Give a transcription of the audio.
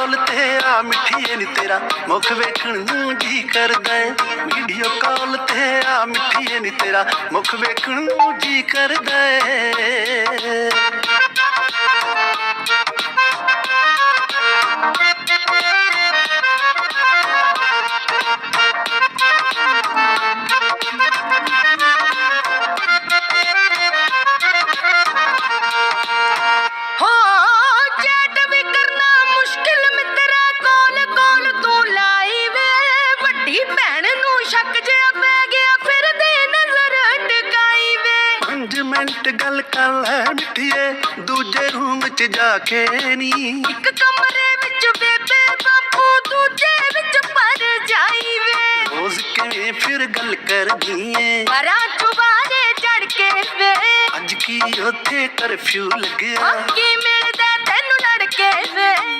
ਕਾਲ ਤੇ ਆ ਮਿੱਠੀਏ ਨੀ ਤੇਰਾ ਮੁਖ ਵੇਖਣ ਨੂੰ ਜੀ ਕਰਦਾ ਏ। ਵੀਡੀਓ ਕਾਲ ਤੇ ਆ ਮਿੱਠੀਏ ਨੀ ਤੇਰਾ ਮੁਖ ਵੇਖਣ ਨੂੰ ਜੀ ਕਰਦਾ ਏ। ਮਿੰਟ ਗੱਲ ਕਰ ਲੈ ਮਿੱਠੀਏ ਦੂਜੇ ਰੂਮ ਚ ਜਾ ਕੇ ਨੀ। ਇੱਕ ਕਮਰੇ ਵਿੱਚ ਬੇਬੇ ਬਾਪੂ ਦੂਜੇ ਵਿੱਚ ਪਰ ਜਾਈ ਵੇ। ਰੋਜ਼ ਕਿਵੇਂ ਫਿਰ ਗੱਲ ਕਰਦੀ ਏ ਪਰਾਂ ਚੁਬਾਰੇ ਚੜ ਕੇ ਵੇ। ਅੱਜ ਕੀ ਉੱਥੇ ਕਰਫਿਊ ਲੱਗਿਆ ਕੀ ਮਿਲਦਾ ਤੈਨੂੰ ਲੜ ਕੇ ਵੇ।